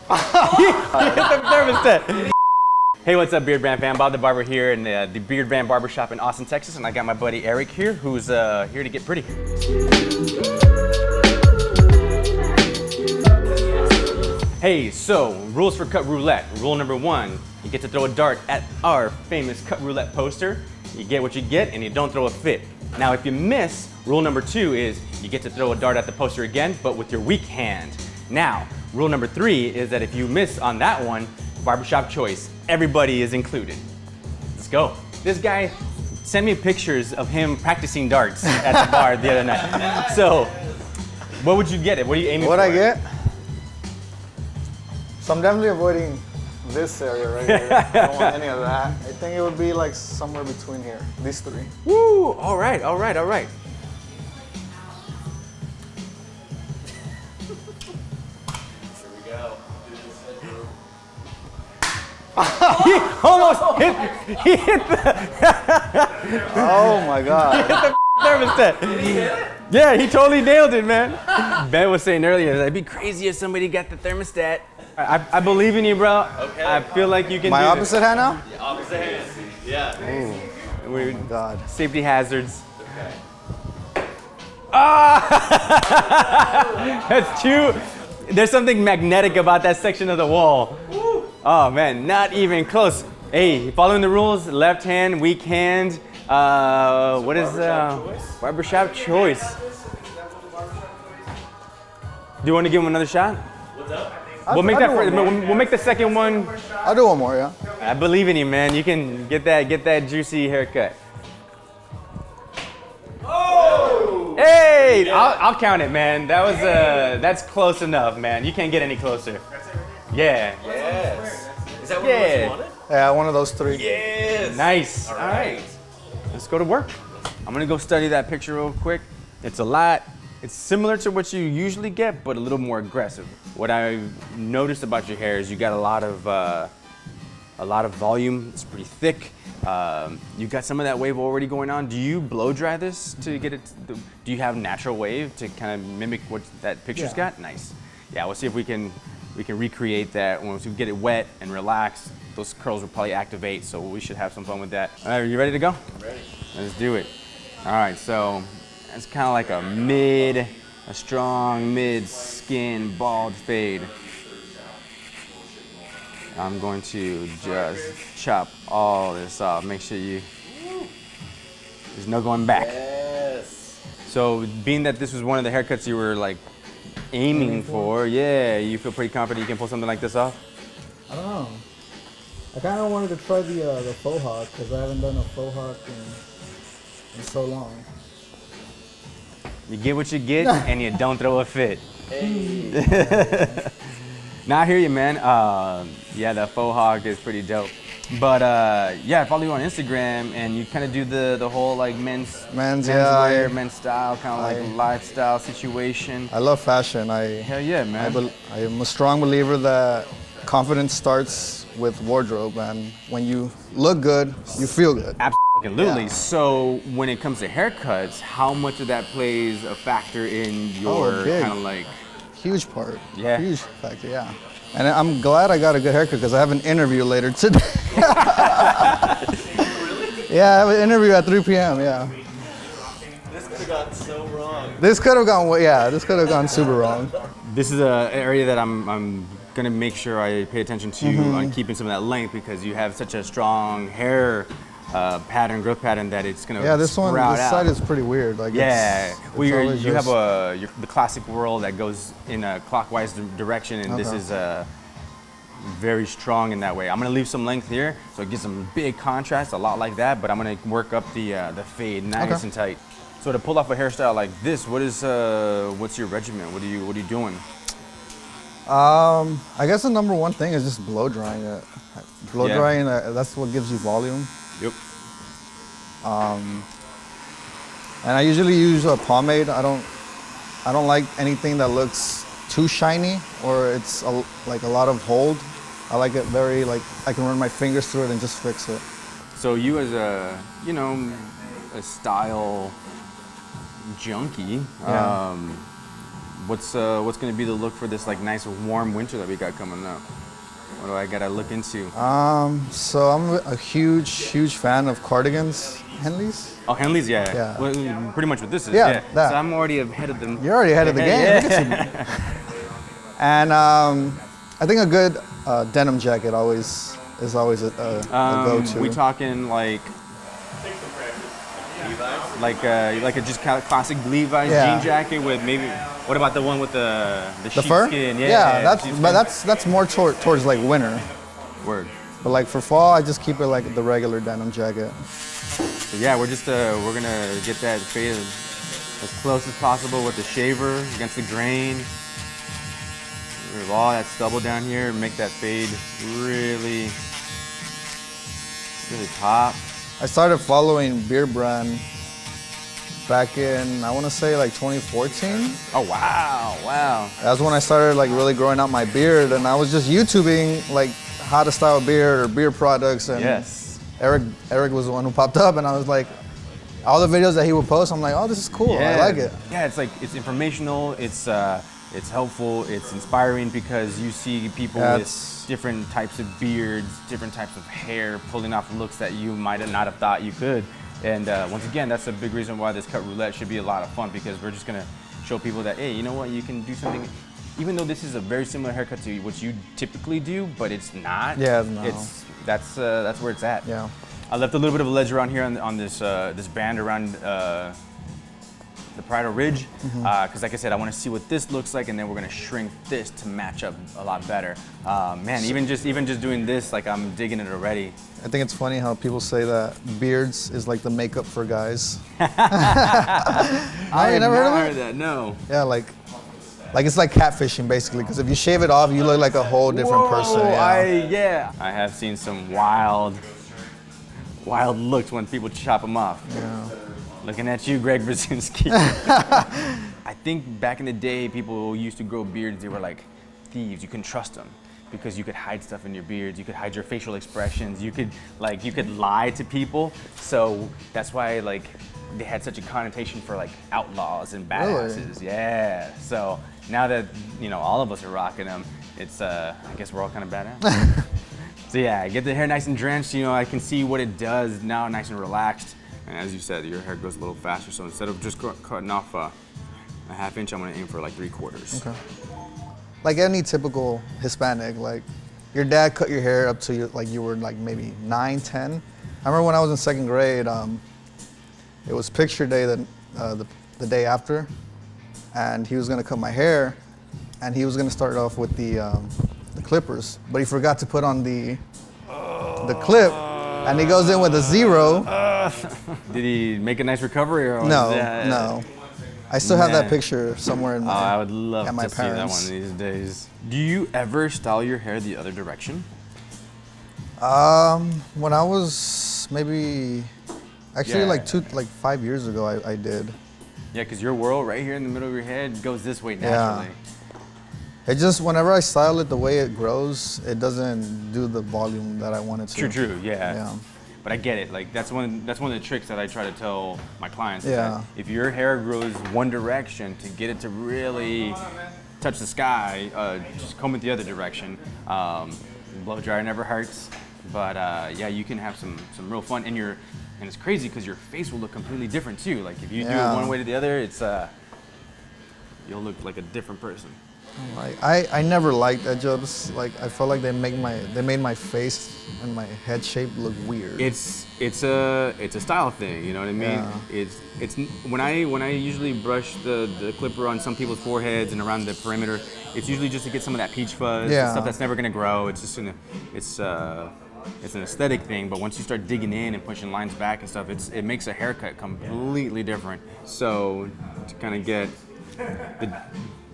He hit the thermostat. Hey, what's up, Beardbrand fam? Bob the Barber here in the Beardbrand Barbershop in Austin, Texas, and I got my buddy Eric here, who's here to get pretty. Hey, so rules for cut roulette. Rule number 1, you get to throw a dart at our famous cut roulette poster. You get what you get, and you don't throw a fit. Now, if you miss, rule number 2 is you get to throw a dart at the poster again, but with your weak hand. Now, rule number 3 is that if you miss on that one, barbershop choice, everybody is included. Let's go. This guy sent me pictures of him practicing darts at the bar the other night. So, what would you get? What are you aiming for? What I get? So I'm definitely avoiding this area right here. I don't want any of that. I think it would be like somewhere between here, these 3. Woo! All right, all right, all right. Here we go. He almost hit. He hit the. Oh my God. He hit the thermostat. Yeah, he totally nailed it, man. Ben was saying earlier, it'd be crazy if somebody got the thermostat. I believe in you, bro. Okay. I feel like you can My do opposite hand now? Yeah, opposite hand. Yeah. Oh God. Safety hazards. Okay. Ah! That's too. There's something magnetic about that section of the wall. Woo. Oh man, not even close. Hey, following the rules, left hand, weak hand. What is barbershop choice? Do you want to give him another shot? What's up? We'll make that first, we'll make the second one. I'll do one more, yeah. I believe in you, man. You can get that juicy haircut. Oh! Hey, I'll count it, man. That was that's close enough, man. You can't get any closer. Yeah. Yes. Is that what Yeah. you wanted? Yeah, one of those 3. Yes. Nice. All right. Let's go to work. I'm gonna go study that picture real quick. It's a lot. It's similar to what you usually get, but a little more aggressive. What I noticed about your hair is you got a lot of volume. It's pretty thick. You got some of that wave already going on. Do you blow dry this to get it? Do you have natural wave to kind of mimic what that picture's got? Nice. Yeah, we'll see if we can recreate that. Once we get it wet and relaxed, those curls will probably activate. So we should have some fun with that. All right, are you ready to go? I'm ready. Let's do it. All right, so it's kind of like a strong mid skin bald fade. I'm going to just chop all this off. Make sure there's no going back. Yes. So being that this was one of the haircuts you were like aiming for, yeah, you feel pretty confident you can pull something like this off? I don't know. I kind of wanted to try the faux hawk because I haven't done a faux hawk in so long. You get what you get and you don't throw a fit. Hey. Now I hear you, man. Yeah, the faux hawk is pretty dope. But yeah, I follow you on Instagram, and you kind of do the whole like men's wear, men's style, kind of like lifestyle situation. I love fashion. Hell yeah, man. I am a strong believer that confidence starts with wardrobe, and when you look good, you feel good. Absolutely. Yeah. So when it comes to haircuts, how much of that plays a factor in your kind of like? Huge part. Yeah. Huge factor, yeah. And I'm glad I got a good haircut because I have an interview later today. Yeah, I have an interview at 3 p.m., yeah. This could have gone so wrong. This could have gone super wrong. This is an area that I'm gonna make sure I pay attention to on keeping some of that length because you have such a strong hair growth pattern that it's gonna this sprout out. side is pretty weird. Like you have the classic whirl that goes in a clockwise direction, and this is very strong in that way. I'm gonna leave some length here, so it gives some big contrast, a lot like that. But I'm gonna work up the fade nice and tight. So to pull off a hairstyle like this, what's your regimen? What are you doing? I guess the number one thing is just blow drying it. Blow drying, that's what gives you volume. Yep. And I usually use a pomade. I don't like anything that looks too shiny or it's like a lot of hold. I like it very I can run my fingers through it and just fix it. So you as a style junkie, What's gonna be the look for this like nice warm winter that we got coming up? What do I gotta look into? So I'm a huge fan of cardigans, Henleys. Oh, Henleys, yeah. Yeah. Well, pretty much what this is. Yeah, that. So I'm already ahead of them. You're already ahead of the game. Yeah. Look at you. And I think a good denim jacket is always a go-to. We talking like a just classic Levi's Yeah. jean jacket with maybe. What about the one with the the sheepskin? fur? Yeah, sheepskin. That's more towards like winter. Word. But like for fall, I just keep it like the regular denim jacket. So yeah, we're gonna get that fade as close as possible with the shaver against the grain. Remove all that stubble down here and make that fade really pop. I started following Beardbrand back in, I want to say like 2014. Oh wow. That's when I started like really growing out my beard, and I was just YouTubing like how to style a beard or beard products. And Yes. Eric was the one who popped up, and I was like, all the videos that he would post, I'm like, oh, this is cool. I like it. Yeah, it's informational. It's helpful. It's inspiring because you see people with different types of beards, different types of hair, pulling off looks that you might not have thought you could. And once again, that's a big reason why this cut roulette should be a lot of fun, because we're just gonna show people that, hey, you know what, you can do something. Even though this is a very similar haircut to what you typically do, but it's not. Yeah, no. That's where it's at. Yeah. I left a little bit of a ledge around here on this this band around the parietal ridge, because like I said, I want to see what this looks like, and then we're gonna shrink this to match up a lot better. Man, even just doing this, like I'm digging it already. I think it's funny how people say that beards is like the makeup for guys. I never heard of heard it? that. No. Yeah, like it's like catfishing basically, because if you shave it off, you look like a whole different person. Yeah. I have seen some wild looks when people chop them off. Yeah. Looking at you, Greg Brzezinski. I think back in the day, people used to grow beards. They were like thieves. You couldn't trust them because you could hide stuff in your beards. You could hide your facial expressions. You could lie to people. So that's why they had such a connotation for like outlaws and badasses. Really? Yeah. So now that all of us are rocking them, it's I guess we're all kind of badass. So yeah, get the hair nice and drenched. I can see what it does now, nice and relaxed. And as you said, your hair grows a little faster. So instead of just cutting off a half inch, I'm gonna aim for like 3/4. Okay. Like any typical Hispanic, like your dad cut your hair up to you were like maybe 9, 10. I remember when I was in 2nd grade, it was picture day the day after, and he was gonna cut my hair, and he was gonna start off with the clippers, but he forgot to put on the clip, and he goes in with a 0. Did he make a nice recovery or No. I still have that picture somewhere in I would love at my to see that parents'. one these days. Do you ever style your hair the other direction? When I was maybe, actually like 5 years ago, I did. Yeah, because your whirl right here in the middle of your head goes this way naturally. It just, whenever I style it the way it grows, it doesn't do the volume that I want it to. True, yeah. Yeah. But I get it. Like that's one of the tricks that I try to tell my clients. Is Yeah. that if your hair grows one direction, to get it to really touch the sky, just comb it the other direction. Blow dryer never hurts. But yeah, you can have some real fun, and it's crazy because your face will look completely different too. Like if you do it one way to the other, it's you'll look like a different person. Like I never liked edge ups. Like I felt like they made my face and my head shape look weird. It's a style thing, you know what I mean? Yeah. It's when I usually brush the clipper on some people's foreheads and around the perimeter, it's usually just to get some of that peach fuzz, the stuff that's never gonna grow. It's just it's an aesthetic thing, but once you start digging in and pushing lines back and stuff, it makes a haircut completely different. So to kind of get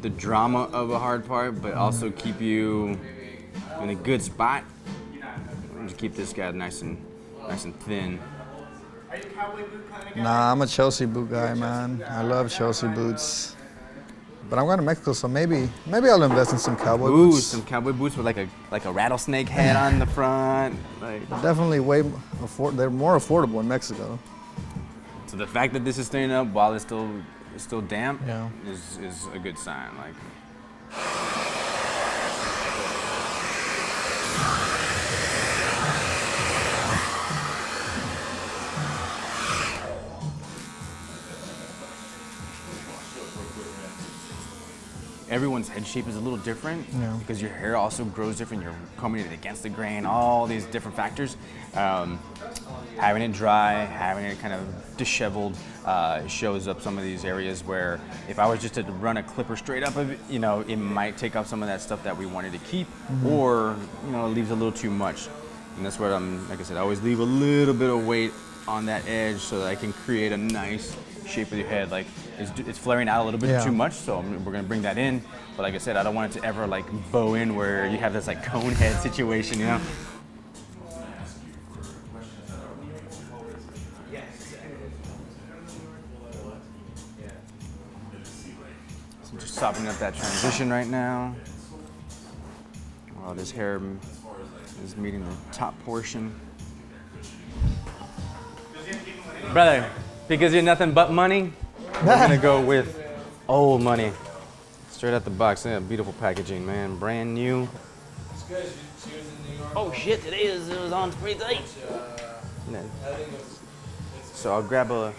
the drama of a hard part, but also keep you in a good spot. Just keep this guy nice and thin. Nah, I'm a Chelsea boot guy, man. I love Chelsea boots. But I'm going to Mexico, so maybe I'll invest in some cowboy boots. Some cowboy boots with like a rattlesnake head on the front. Definitely they're more affordable in Mexico. So the fact that this is staying up while it's still is still damp, Yeah. is a good sign. Like, everyone's head shape is a little different because your hair also grows different. You're combing it against the grain, all these different factors. Having it dry, having it kind of disheveled shows up some of these areas where if I was just to run a clipper straight up of it, you know, it might take up some of that stuff that we wanted to keep, or, you know, it leaves a little too much. And that's what like I said, I always leave a little bit of weight on that edge so that I can create a nice shape of your head. Like, it's flaring out a little bit too much, so we're gonna bring that in. But like I said, I don't want it to ever like bow in where you have this like cone head situation, you know? So just softening up that transition right now. While this hair is meeting the top portion. Brother, because you're nothing but money, we're gonna go with old money. Straight out the box. Yeah, beautiful packaging, man. Brand new. Oh shit, today it was on pretty tight. So I'll grab a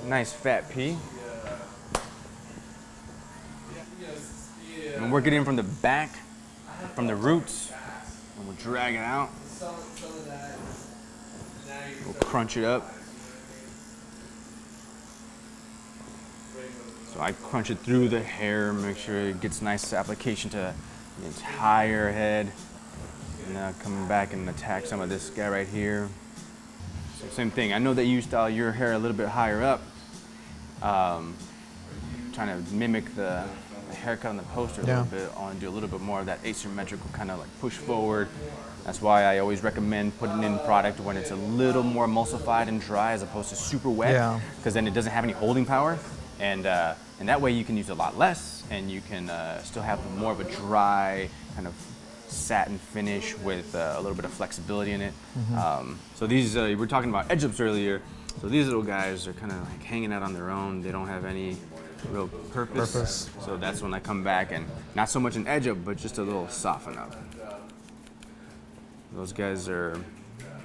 nice fat pea. And work it in from the back, from the roots, and we'll drag it out. We'll crunch it up. So I crunch it through the hair, make sure it gets nice application to the entire head. And now coming back and attack some of this guy right here. So same thing, I know that you style your hair a little bit higher up. Trying to mimic the haircut on the poster a little bit. I want to do a little bit more of that asymmetrical kind of like push forward. That's why I always recommend putting in product when it's a little more emulsified and dry as opposed to super wet, because then it doesn't have any holding power. And that way you can use a lot less, and you can still have more of a dry kind of satin finish with a little bit of flexibility in it. So these, we were talking about edge ups earlier. So these little guys are kind of like hanging out on their own. They don't have any real purpose. So that's when I come back and not so much an edge up, but just a little soften up. Those guys are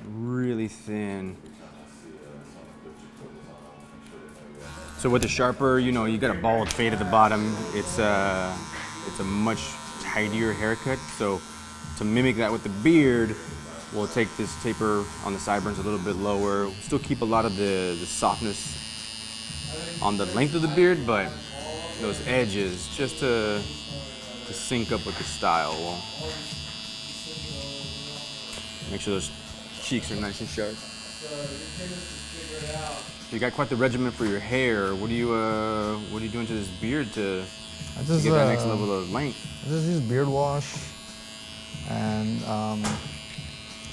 really thin. So with the sharper, you know, you got a bald fade at the bottom. It's a much tidier haircut. So to mimic that with the beard, we'll take this taper on the sideburns a little bit lower. Still keep a lot of the softness on the length of the beard, but those edges just to sync up with the style. We'll make sure those cheeks are nice and sharp. You got quite the regimen for your hair. What are you doing to this beard to get that next level of length? I just use beard wash and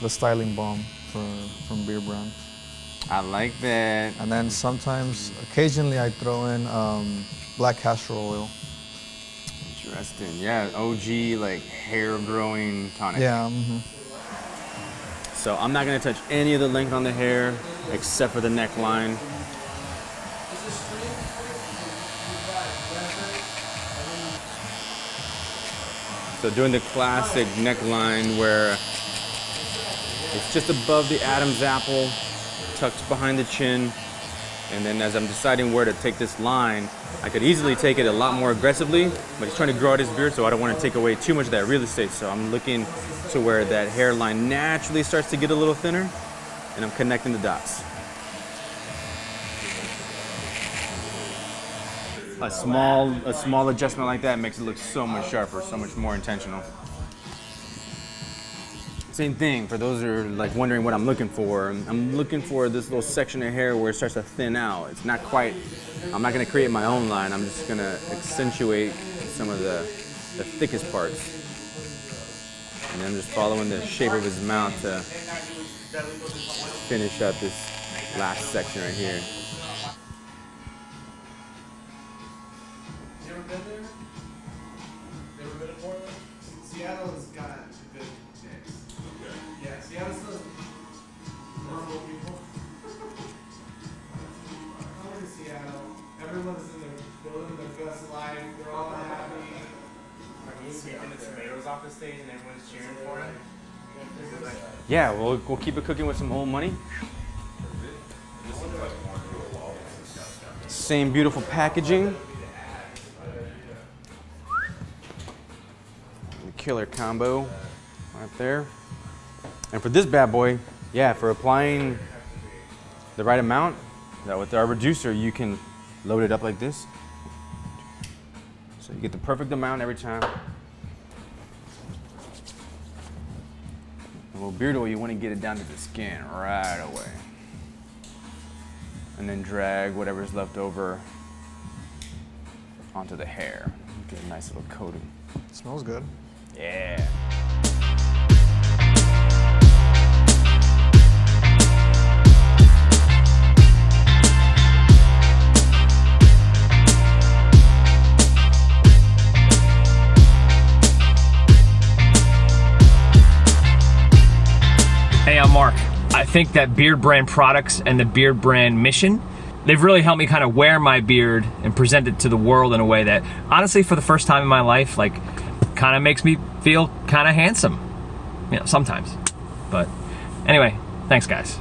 the styling balm from Beardbrand. I like that. And then occasionally I throw in black castor oil. Interesting. Yeah, OG like hair growing tonic. Yeah. So I'm not gonna touch any of the length on the hair except for the neckline. So doing the classic neckline where it's just above the Adam's apple, tucked behind the chin, and then as I'm deciding where to take this line, I could easily take it a lot more aggressively, but he's trying to grow out his beard, so I don't want to take away too much of that real estate. So I'm looking to where that hairline naturally starts to get a little thinner, and I'm connecting the dots. A small adjustment like that makes it look so much sharper, so much more intentional. Same thing, for those who are like wondering what I'm looking for. I'm looking for this little section of hair where it starts to thin out. It's not quite, I'm not gonna create my own line. I'm just gonna accentuate some of the thickest parts. And then I'm just following the shape of his mouth to finish up this last section right here. You ever been there? You ever been to Portland? Seattle's got a good mix. Okay. Yeah, Seattle's the normal people. I went to Seattle. Everyone's sweeping the tomatoes off the stage and everyone's cheering for him. Yeah, we'll keep it cooking with some old money. Same beautiful packaging. The killer combo right there. And for this bad boy, yeah, for applying the right amount, with our reducer, you can load it up like this. So you get the perfect amount every time. A little beard oil, you want to get it down to the skin right away. And then drag whatever's left over onto the hair. Get a nice little coating. Smells good. Yeah. Hey, I'm Mark. I think that Beardbrand products and the Beardbrand mission, they've really helped me kind of wear my beard and present it to the world in a way that, honestly, for the first time in my life, like, kind of makes me feel kind of handsome. You know, sometimes. But anyway, thanks, guys.